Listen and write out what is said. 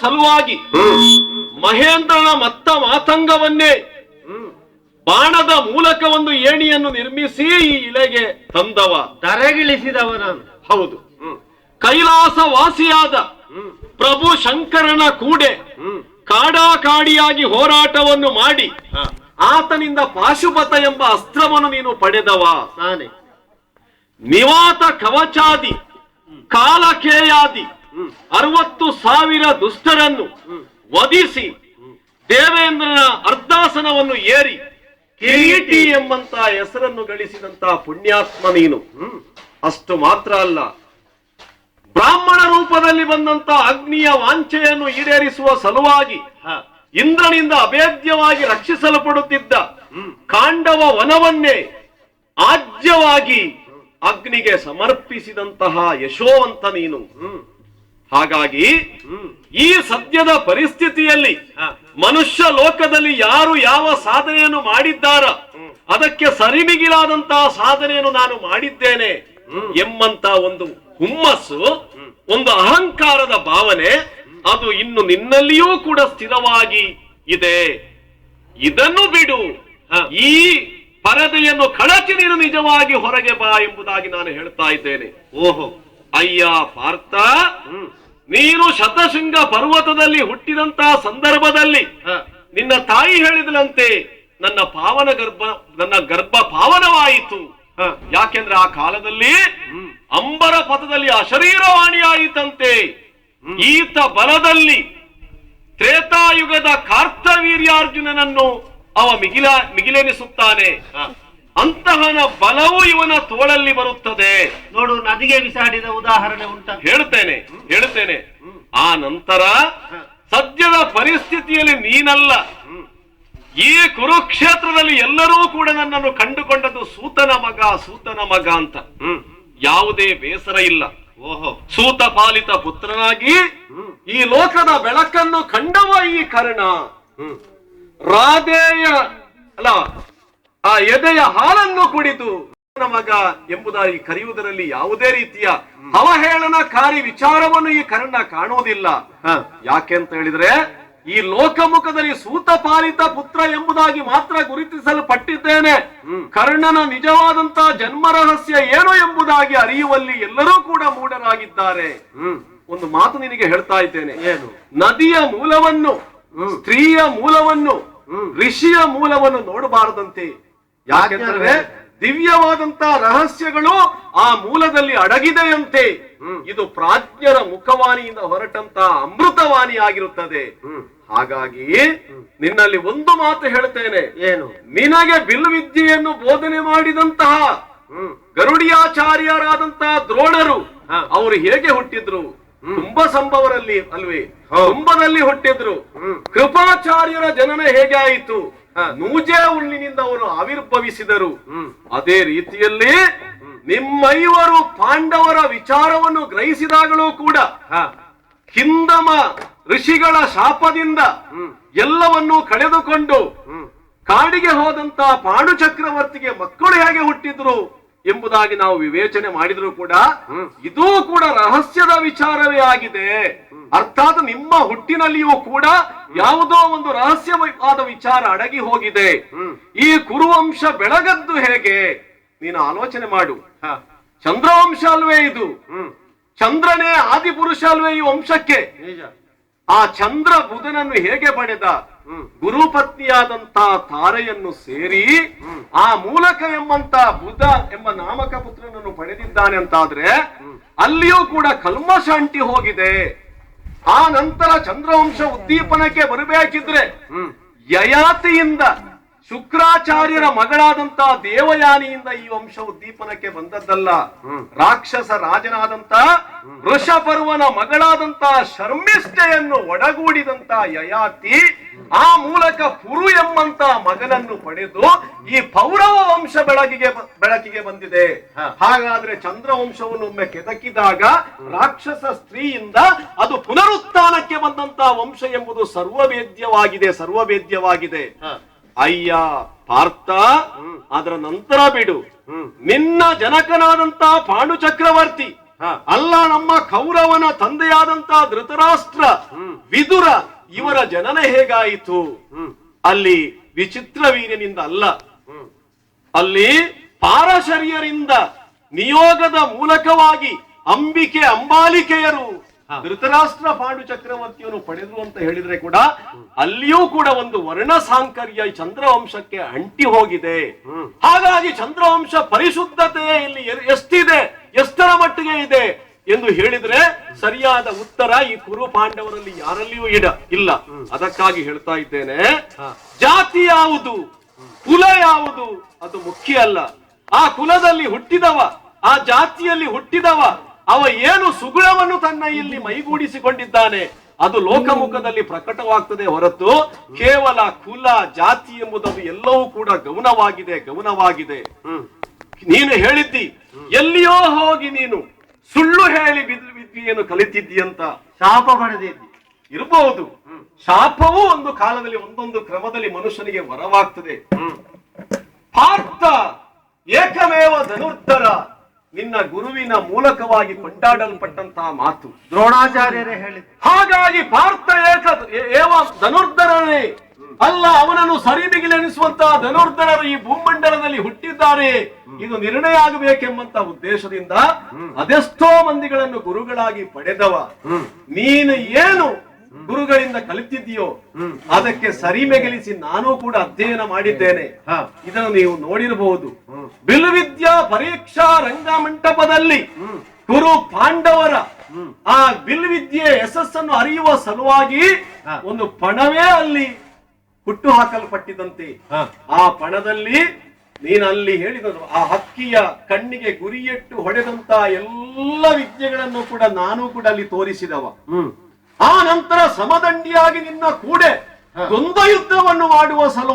ಸಲುವಾಗಿ ಮಹೇಂದ್ರನ ಮತ್ತ ಮಾತಂಗವನ್ನೇ ಬಾಣದ ಮೂಲಕ ಒಂದು ಏಣಿಯನ್ನು ನಿರ್ಮಿಸಿ ಈ ಇಳೆಗೆ ತಂದವ, ತರಗಿಳಿಸಿದವ ನಾನು. ಹೌದು. ಕೈಲಾಸ ವಾಸಿಯಾದ ಪ್ರಭು ಶಂಕರನ ಕೂಡೆ ಕಾಡಾಕಾಡಿಯಾಗಿ ಹೋರಾಟವನ್ನು ಮಾಡಿ ಆತನಿಂದ ಪಾಶುಪತ ಎಂಬ ಅಸ್ತ್ರವನ್ನು ನೀನು ಪಡೆದವ ನಾನೇ. ನಿವಾತ ಕವಚಾದಿ ಕಾಲಕೇಯಾದಿ 60,000 ದುಷ್ಟರನ್ನು ವಧಿಸಿ ದೇವೇಂದ್ರನ ಅರ್ಧಾಸನವನ್ನು ಏರಿ ಕಿರೀಟಿ ಎಂಬಂತ ಹೆಸರನ್ನು ಗಳಿಸಿದಂತ ಪುಣ್ಯಾತ್ಮ ನೀನು. ಅಷ್ಟು ಮಾತ್ರ ಅಲ್ಲ, ಬ್ರಾಹ್ಮಣ ರೂಪದಲ್ಲಿ ಬಂದಂತ ಅಗ್ನಿಯ ವಾಂಛೆಯನ್ನು ಈಡೇರಿಸುವ ಸಲುವಾಗಿ ಇಂದ್ರನಿಂದ ಅಭೇದ್ಯವಾಗಿ ರಕ್ಷಿಸಲ್ಪಡುತ್ತಿದ್ದ ಕಾಂಡವ ವನವನ್ನೇ ಆಜ್ಯವಾಗಿ ಅಗ್ನಿಗೆ ಸಮರ್ಪಿಸಿದಂತಹ ಯಶೋವಂತ ನೀನು. ಹಾಗಾಗಿ ಈ ಸದ್ಯದ ಪರಿಸ್ಥಿತಿಯಲ್ಲಿ ಮನುಷ್ಯ ಲೋಕದಲ್ಲಿ ಯಾರು ಯಾವ ಸಾಧನೆಯನ್ನು ಮಾಡಿದ್ದಾರ ಅದಕ್ಕೆ ಸರಿಮಿಗಿಲಾದಂತಹ ಸಾಧನೆಯನ್ನು ನಾನು ಮಾಡಿದ್ದೇನೆ ಎಂಬಂತ ಒಂದು ಹುಮ್ಮಸ್ಸು, ಒಂದು ಅಹಂಕಾರದ ಭಾವನೆ ಅದು ಇನ್ನು ನಿನ್ನಲ್ಲಿಯೂ ಕೂಡ ಸ್ಥಿರವಾಗಿ ಇದೆ. ಇದನ್ನು ಬಿಡು, ಈ ಪರದೆಯನ್ನು ಕಳಚಿ ನೀನು ನಿಜವಾಗಿ ಹೊರಗೆ ಬಾ ಎಂಬುದಾಗಿ ನಾನು ಹೇಳ್ತಾ ಇದ್ದೇನೆ. ಓಹೋ ಅಯ್ಯ ಪಾರ್ಥ, ನೀನು ಶತಶೃಂಗ ಪರ್ವತದಲ್ಲಿ ಹುಟ್ಟಿದಂತಹ ಸಂದರ್ಭದಲ್ಲಿ ನಿನ್ನ ತಾಯಿ ಹೇಳಿದಲಂತೆ ನನ್ನ ಗರ್ಭ ಪಾವನವಾಯಿತು. ಯಾಕೆಂದ್ರೆ ಆ ಕಾಲದಲ್ಲಿ ಅಂಬರ ಪಥದಲ್ಲಿ ಅಶರೀರವಾಣಿಯಾಯಿತಂತೆ. ಈತ ಬಲದಲ್ಲಿ ತ್ರೇತಾಯುಗದ ಕಾರ್ತವೀರ್ಯಾರ್ಜುನನನ್ನು ಅವ ಮಿಗಿಲೆನಿಸುತ್ತಾನೆ. ಅಂತಹನ ಬಲವು ಇವನ ತೋಳಲ್ಲಿ ಬರುತ್ತದೆ. ನೋಡು, ನದಿಗೆ ಬಿಸಾಡಿದ ಉದಾಹರಣೆ ಉಂಟ. ಹೇಳುತ್ತೇನೆ. ಆ ನಂತರ ಸದ್ಯದ ಪರಿಸ್ಥಿತಿಯಲ್ಲಿ ನೀನಲ್ಲ, ಈ ಕುರುಕ್ಷೇತ್ರದಲ್ಲಿ ಎಲ್ಲರೂ ಕೂಡ ನನ್ನನ್ನು ಕಂಡುಕೊಂಡದ್ದು ಸೂತನ ಮಗ ಅಂತ. ಯಾವುದೇ ಬೇಸರ ಇಲ್ಲ. ಓಹೋ, ಸೂತ ಪಾಲಿತ ಪುತ್ರನಾಗಿ ಈ ಲೋಕದ ಬೆಳಕನ್ನು ಕಂಡವ ಈ ಕರ್ಣ. ರಾಧೆಯ ಅಲ್ಲ, ಆ ಎದೆಯ ಹಾಲನ್ನು ಕುಡಿದು ಮಗ ಎಂಬುದಾಗಿ ಕರೆಯುವುದರಲ್ಲಿ ಯಾವುದೇ ರೀತಿಯ ಅವಹೇಳನಕಾರಿ ವಿಚಾರವನ್ನು ಈ ಕರ್ಣ ಕಾಣುವುದಿಲ್ಲ. ಯಾಕೆ ಅಂತ ಹೇಳಿದ್ರೆ, ಈ ಲೋಕಮುಖದಲ್ಲಿ ಸೂತ ಪಾಲಿತ ಪುತ್ರ ಎಂಬುದಾಗಿ ಮಾತ್ರ ಗುರುತಿಸಲ್ಪಟ್ಟಿದ್ದೇನೆ. ಕರ್ಣನ ನಿಜವಾದಂತಹ ಜನ್ಮ ರಹಸ್ಯ ಏನು ಎಂಬುದಾಗಿ ಅರಿಯುವಲ್ಲಿ ಎಲ್ಲರೂ ಕೂಡ ಮೂಢರಾಗಿದ್ದಾರೆ. ಒಂದು ಮಾತು ನಿನಗೆ ಹೇಳ್ತಾ ಇದ್ದೇನೆ. ಏನು? ನದಿಯ ಮೂಲವನ್ನು, ಸ್ತ್ರೀಯ ಮೂಲವನ್ನು, ಋಷಿಯ ಮೂಲವನ್ನು ನೋಡಬಾರದಂತೆ. ಯಾಕೆಂದ್ರೆ ದಿವ್ಯವಾದಂತಹ ರಹಸ್ಯಗಳು ಆ ಮೂಲದಲ್ಲಿ ಅಡಗಿದೆಯಂತೆ. ಇದು ಪ್ರಾಜ್ಞರ ಮುಖವಾಣಿಯಿಂದ ಹೊರಟಂತಹ ಅಮೃತವಾಣಿ ಆಗಿರುತ್ತದೆ. ಹಾಗಾಗಿ ನಿನ್ನಲ್ಲಿ ಒಂದು ಮಾತು ಹೇಳ್ತೇನೆ. ಏನು? ನಿನಗೆ ಬಿಲ್ವಿದ್ಯೆಯನ್ನು ಬೋಧನೆ ಮಾಡಿದಂತಹ ಗರುಡಿಯಾಚಾರ್ಯರಾದಂತಹ ದ್ರೋಣರು ಅವರು ಹೇಗೆ ಹುಟ್ಟಿದ್ರು? ತುಂಬ ಸಂಭವರಲ್ಲಿ ಅಲ್ವೇ? ಕುಂಭದಲ್ಲಿ ಹುಟ್ಟಿದ್ರು. ಕೃಪಾಚಾರ್ಯರ ಜನನ ಹೇಗೆ ಆಯಿತು? ನೂಜೆ ಹುಲ್ಲಿನಿಂದ ಅವರು ಆವಿರ್ಭವಿಸಿದರು. ಅದೇ ರೀತಿಯಲ್ಲಿ ನಿಮ್ಮೈವರು ಪಾಂಡವರ ವಿಚಾರವನ್ನು ಗ್ರಹಿಸಿದಾಗಲೂ ಕೂಡ ಹಿಂದಮ ಋಷಿಗಳ ಶಾಪದಿಂದ ಎಲ್ಲವನ್ನೂ ಕಳೆದುಕೊಂಡು ಕಾಡಿಗೆ ಹೋದಂತ ಪಾಂಡು ಚಕ್ರವರ್ತಿಗೆ ಮಕ್ಕಳು ಹೇಗೆ ಹುಟ್ಟಿದ್ರು ಎಂಬುದಾಗಿ ನಾವು ವಿವೇಚನೆ ಮಾಡಿದ್ರು ಕೂಡ ಇದೂ ಕೂಡ ರಹಸ್ಯದ ವಿಚಾರವೇ ಆಗಿದೆ. ಅರ್ಥಾತ್ ನಿಮ್ಮ ಹುಟ್ಟಿನಲ್ಲಿಯೂ ಕೂಡ ಯಾವುದೋ ಒಂದು ರಹಸ್ಯವಾದ ವಿಚಾರ ಅಡಗಿ ಹೋಗಿದೆ. ಈ ಕುರುವಂಶ ಬೆಳಗದ್ದು ಹೇಗೆ ನೀನು ಆಲೋಚನೆ ಮಾಡು. ಚಂದ್ರವಂಶ ಅಲ್ವೇ ಇದು? ಚಂದ್ರನೇ ಆದಿಪುರುಷ ಅಲ್ವೇ ಈ ವಂಶಕ್ಕೆ? ಆ ಚಂದ್ರ ಬುಧನನ್ನು ಹೇಗೆ ಪಡೆದ? ಗುರುಪತ್ನಿಯಾದಂತಹ ತಾರೆಯನ್ನು ಸೇರಿ ಆ ಮೂಲಕ ಎಂಬಂತ ಬುಧ ಎಂಬ ನಾಮಕ ಪುತ್ರನನ್ನು ಪಡೆದಿದ್ದಾನೆ ಅಂತಾದ್ರೆ ಅಲ್ಲಿಯೂ ಕೂಡ ಕಲ್ಮಶ ಅಂಟಿ ಹೋಗಿದೆ. ಆ ನಂತರ ಚಂದ್ರವಂಶ ಉದ್ದೀಪನಕ್ಕೆ ಬರಬೇಕಿದ್ರೆ ಯಯಾತಿಯಿಂದ ಶುಕ್ರಾಚಾರ್ಯರ ಮಗಳಾದಂತಹ ದೇವಯಾನಿಯಿಂದ ಈ ವಂಶ ಉದ್ದೀಪನಕ್ಕೆ ಬಂದದ್ದಲ್ಲ. ರಾಕ್ಷಸ ರಾಜನಾದಂತ ವೃಷಪರ್ವನ ಮಗಳಾದಂತಹ ಶರ್ಮಿಷ್ಠೆಯನ್ನು ಒಡಗೂಡಿದಂತ ಯಯಾತಿ ಆ ಮೂಲಕ ಪುರು ಎಂಬಂತ ಮಗನನ್ನು ಪಡೆದು ಈ ಪೌರವ ವಂಶ ಬೆಳಕಿಗೆ ಬಂದಿದೆ. ಹಾಗಾದ್ರೆ ಚಂದ್ರವಂಶವನ್ನು ಒಮ್ಮೆ ಕೆದಕಿದಾಗ ರಾಕ್ಷಸ ಸ್ತ್ರೀಯಿಂದ ಅದು ಪುನರುತ್ಥಾನಕ್ಕೆ ಬಂದಂತ ವಂಶ ಎಂಬುದು ಸರ್ವವೇದ್ಯವಾಗಿದೆ. ಅಯ್ಯ ಪಾರ್ಥ, ಅದರ ನಂತರ ಬಿಡು. ನಿನ್ನ ಜನಕನಾದಂತಹ ಪಾಂಡು ಚಕ್ರವರ್ತಿ ಅಲ್ಲ ನಮ್ಮ ಕೌರವನ ತಂದೆಯಾದಂತ ಧೃತರಾಷ್ಟ್ರ, ವಿದುರ ಇವರ ಜನನ ಹೇಗಾಯಿತು? ಅಲ್ಲಿ ವಿಚಿತ್ರ ವೀರ್ಯನಿಂದ ಅಲ್ಲ, ಅಲ್ಲಿ ಪಾರಶರ್ಯರಿಂದ ನಿಯೋಗದ ಮೂಲಕವಾಗಿ ಅಂಬಿಕೆ ಅಂಬಾಲಿಕೆಯರು ಧೃತರಾಷ್ಟ್ರ ಪಾಂಡು ಚಕ್ರವರ್ತಿಯನ್ನು ಪಡೆದ್ರು ಅಂತ ಹೇಳಿದ್ರೆ ಕೂಡ ಅಲ್ಲಿಯೂ ಕೂಡ ಒಂದು ವರ್ಣ ಸಾಂಕರ್ಯ ಚಂದ್ರವಂಶಕ್ಕೆ ಅಂಟಿ ಹೋಗಿದೆ. ಹಾಗಾಗಿ ಚಂದ್ರವಂಶ ಪರಿಶುದ್ಧತೆ ಇಲ್ಲಿ ಎಷ್ಟಿದೆ, ಎಷ್ಟರ ಮಟ್ಟಿಗೆ ಇದೆ ಎಂದು ಹೇಳಿದ್ರೆ ಸರಿಯಾದ ಉತ್ತರ ಈ ಕುರು ಪಾಂಡವರಲ್ಲಿ ಯಾರಲ್ಲಿಯೂ ಇಲ್ಲ. ಅದಕ್ಕಾಗಿ ಹೇಳ್ತಾ ಇದ್ದೇನೆ, ಜಾತಿ ಯಾವುದು, ಕುಲ ಯಾವುದು ಅದು ಮುಖ್ಯ ಅಲ್ಲ. ಆ ಕುಲದಲ್ಲಿ ಹುಟ್ಟಿದವ, ಆ ಜಾತಿಯಲ್ಲಿ ಹುಟ್ಟಿದವ, ಅವ ಏನು ಸುಗುಣವನ್ನು ತನ್ನ ಇಲ್ಲಿ ಮೈಗೂಡಿಸಿಕೊಂಡಿದ್ದಾನೆ ಅದು ಲೋಕಮುಖದಲ್ಲಿ ಪ್ರಕಟವಾಗ್ತದೆ ಹೊರತು ಕೇವಲ ಕುಲ ಜಾತಿ ಎಂಬುದು ಎಲ್ಲವೂ ಕೂಡ ಗೌನವಾಗಿದೆ. ನೀನು ಹೇಳಿದ್ದಿ, ಎಲ್ಲಿಯೋ ಹೋಗಿ ನೀನು ಸುಳ್ಳು ಹೇಳಿ ವಿದ್ಯೆಯನ್ನು ಕಲಿತಿದ್ದೀಯಂತ ಶಾಪ ಪಡೆದಿದ್ದಿ. ಇರಬಹುದು. ಶಾಪವೂ ಒಂದು ಕಾಲದಲ್ಲಿ ಒಂದೊಂದು ಕ್ರಮದಲ್ಲಿ ಮನುಷ್ಯನಿಗೆ ವರವಾಗ್ತದೆ. ಪಾರ್ಥ ಏಕಮೇವ ಧನುರ್ಧರ ನಿನ್ನ ಗುರುವಿನ ಮೂಲಕವಾಗಿ ಕೊಂಡಾಡಲ್ಪಟ್ಟಂತಹ ಮಾತು ದ್ರೋಣಾಚಾರ್ಯರೇ ಹೇಳಿದ್ರು. ಹಾಗಾಗಿ ಪಾರ್ಥ ಏವ ಧನುರ್ಧರನೇ ಅಲ್ಲ, ಅವನನ್ನು ಸರಿಬಿಗಿಲೆನಿಸುವಂತಹ ಧನುರ್ಧರರು ಈ ಭೂಮಂಡಲದಲ್ಲಿ ಹುಟ್ಟಿದ್ದಾರೆ. ಇದು ನಿರ್ಣಯ ಆಗಬೇಕೆಂಬಂತ ಉದ್ದೇಶದಿಂದ ಅದೆಷ್ಟೋ ಮಂದಿಗಳನ್ನು ಗುರುಗಳಾಗಿ ಪಡೆದವ. ನೀನು ಏನು ಗುರುಗಳಿಂದ ಕಲಿತಿದ್ದೀಯೋ ಅದಕ್ಕೆ ಸರಿಮೆಗೆಲಿಸಿ ನಾನು ಕೂಡ ಅಧ್ಯಯನ ಮಾಡಿದ್ದೇನೆ. ಇದನ್ನು ನೀವು ನೋಡಿರಬಹುದು. ಬಿಲ್ವಿದ್ಯಾ ಪರೀಕ್ಷಾ ರಂಗಮಂಟಪದಲ್ಲಿ ಕುರು ಪಾಂಡವರ ಆ ಬಿಲ್ವಿದ್ಯೆ ಯಶಸ್ಸನ್ನು ಅರಿಯುವ ಸಲುವಾಗಿ ಒಂದು ಪಣವೇ ಅಲ್ಲಿ ಹುಟ್ಟು ಹಾಕಲ್ಪಟ್ಟಿದಂತೆ. ಆ ಪಣದಲ್ಲಿ ನೀನಲ್ಲಿ ಹೇಳಿದರು, ಆ ಹಕ್ಕಿಯ ಕಣ್ಣಿಗೆ ಗುರಿಯಿಟ್ಟು ಹೊಡೆದಂತ ಎಲ್ಲ ವಿದ್ಯೆಗಳನ್ನು ಕೂಡ ನಾನು ಕೂಡ ಅಲ್ಲಿ ತೋರಿಸಿದವ. ಆ ನಂತರ ಸಮದಂಡಿಯಾಗಿ ನಿನ್ನ ಕೂಡೆ ದ್ವಂದ್ವ ಯುದ್ಧವನ್ನು ಮಾಡುವ ಸಲುವಾಗಿ